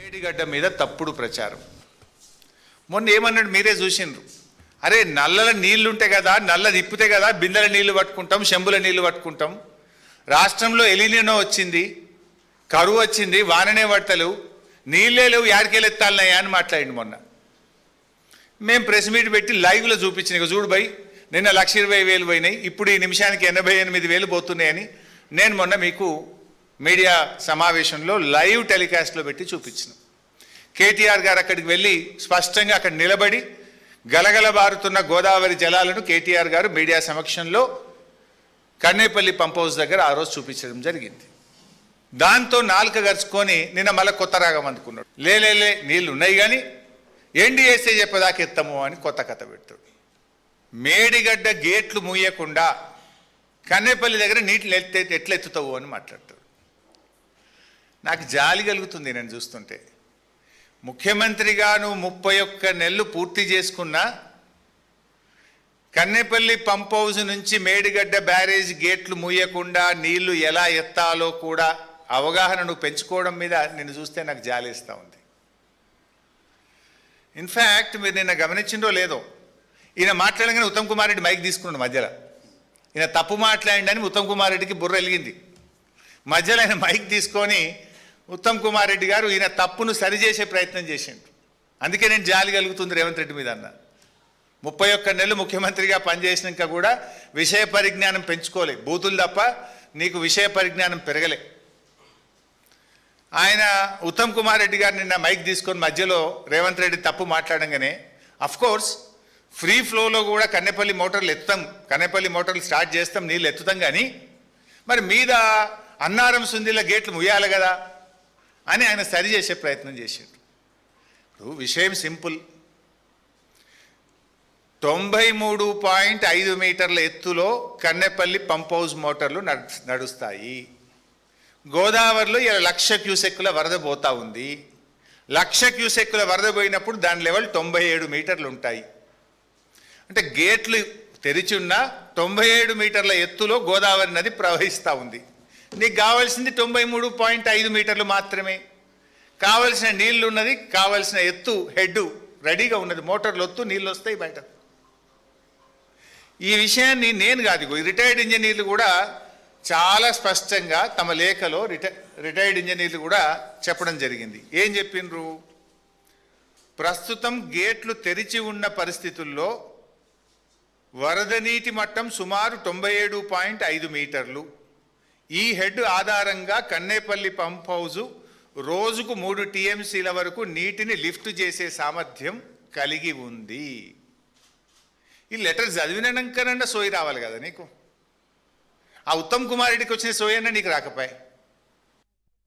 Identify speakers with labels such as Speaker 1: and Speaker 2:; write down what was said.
Speaker 1: మేడిగడ్డ మీద తప్పుడు ప్రచారం. మొన్న ఏమన్నాడు మీరే చూసిండ్రు. అరే నల్లల నీళ్లు ఉంటాయి కదా, నల్ల తిప్పితే కదా బిందెల నీళ్లు పట్టుకుంటాం, చెంబుల నీళ్లు పట్టుకుంటాం. రాష్ట్రంలో ఎలినినో వచ్చింది, కరువు వచ్చింది, వాననే పడతలేవు, నీళ్ళే లేవు, యాడికెళ్ళి ఎత్తాలన్నాయా అని మాట్లాడింది మొన్న. మేము ప్రెస్ మీట్ పెట్టి లైవ్లో చూపించిన, ఇక చూడు బై నిన్న 1,20,000 పోయినాయి, ఇప్పుడు ఈ నిమిషానికి 88,000 పోతున్నాయని నేను మొన్న మీకు మీడియా సమావేశంలో లైవ్ టెలికాస్ట్లో పెట్టి చూపించిన. కేటీఆర్ గారు అక్కడికి వెళ్ళి స్పష్టంగా అక్కడ నిలబడి గలగలబారుతున్న గోదావరి జలాలను కేటీఆర్ గారు మీడియా సమక్షంలో కన్నేపల్లి పంప్ హౌస్ దగ్గర ఆ రోజు చూపించడం జరిగింది. దాంతో నాలుక గరుచుకొని నిన్న మళ్ళీ కొత్త రాగం అందుకున్నాడు. లేలే నీళ్ళు ఉన్నాయి కానీ ఎన్డీఎస్ఏ చెప్పదాకా ఎత్తము అని కొత్త కథ పెడతాడు. మేడిగడ్డ గేట్లు మూయకుండా కన్నేపల్లి దగ్గర నీటిని ఎట్లా ఎత్తుతావు అని మాట్లాడతాడు. నాకు జాలి కలుగుతుంది నేను చూస్తుంటే. ముఖ్యమంత్రిగా నువ్వు 31 నెలలు పూర్తి చేసుకున్నా కన్నేపల్లి పంప్ హౌస్ నుంచి మేడిగడ్డ బ్యారేజ్ గేట్లు మూయకుండా నీళ్లు ఎలా ఎత్తాలో కూడా అవగాహన నువ్వు పెంచుకోవడం మీద నిన్ను చూస్తే నాకు జాలేస్తూ ఉంది. ఇన్ఫ్యాక్ట్ మీరు నిన్న గమనించిందో లేదో, ఈయన మాట్లాడగానే ఉత్తమ్ కుమార్ రెడ్డి మైక్ తీసుకున్నాడు మధ్యలో. ఈయన తప్పు మాట్లాడిండని ఉత్తమ్ కుమార్ రెడ్డికి బుర్ర వెలిగింది. మధ్యలో ఆయన మైక్ తీసుకొని ఉత్తమ్ కుమార్ రెడ్డి గారు ఈయన తప్పును సరిచేసే ప్రయత్నం చేసిండు. అందుకే నేను జాలి కలుగుతుంది రేవంత్ రెడ్డి మీద అన్న. 31 నెలలు ముఖ్యమంత్రిగా పనిచేసినాక కూడా విషయ పరిజ్ఞానం పెంచుకోలే, బూతులు తప్ప నీకు విషయ పరిజ్ఞానం పెరగలే. ఆయన ఉత్తమ్ కుమార్ రెడ్డి గారు నిన్న మైక్ తీసుకొని మధ్యలో రేవంత్ రెడ్డి తప్పు మాట్లాడంగానే అఫ్కోర్స్ ఫ్రీ ఫ్లోలో కూడా కన్నేపల్లి మోటార్లు ఎత్తుతాం, కన్నేపల్లి మోటార్లు స్టార్ట్ చేస్తాం, నీళ్ళు ఎత్తుతాం, కానీ మరి మీద అన్నారం సుందిల గేట్లు ముయ్యాలి కదా అని ఆయన సరి చేసే ప్రయత్నం చేశాడు. ఇప్పుడు విషయం సింపుల్. 93.5 మీటర్ల ఎత్తులో కన్నేపల్లి పంప్ హౌస్ మోటార్లు నడుస్తాయి. గోదావరిలో 1,00,000 క్యూసెక్కుల వరద పోతా ఉంది. 1,00,000 క్యూసెక్కుల వరద పోయినప్పుడు దాని లెవెల్ 97 మీటర్లు ఉంటాయి. అంటే గేట్లు తెరిచి ఉన్న 97 మీటర్ల ఎత్తులో గోదావరి నది ప్రవహిస్తూ ఉంది. నీకు కావాల్సింది 93.5 మీటర్లు మాత్రమే. కావలసిన నీళ్లు ఉన్నది, కావలసిన ఎత్తు హెడ్ రెడీగా ఉన్నది, మోటార్లు ఒత్తు నీళ్ళు వస్తాయి బయట. ఈ విషయాన్ని నేను కాదు, రిటైర్డ్ ఇంజనీర్లు కూడా చాలా స్పష్టంగా తమ లేఖలో రిటైర్డ్ ఇంజనీర్లు కూడా చెప్పడం జరిగింది. ఏం చెప్పిండ్రు? ప్రస్తుతం గేట్లు తెరిచి ఉన్న పరిస్థితుల్లో వరద నీటి మట్టం సుమారు 97.5 మీటర్లు. ఈ హెడ్ ఆధారంగా కన్నేపల్లి పంప్ హౌజు రోజుకు 3 టీఎంసీల వరకు నీటిని లిఫ్ట్ చేసే సామర్థ్యం కలిగి ఉంది. ఈ లెటర్ చదివినాకనన్నా సోయి రావాలి కదా నీకు. ఆ ఉత్తమ్ కుమార్ రెడ్డికి వచ్చిన సోయి అన్నా నీకు రాకపోయా.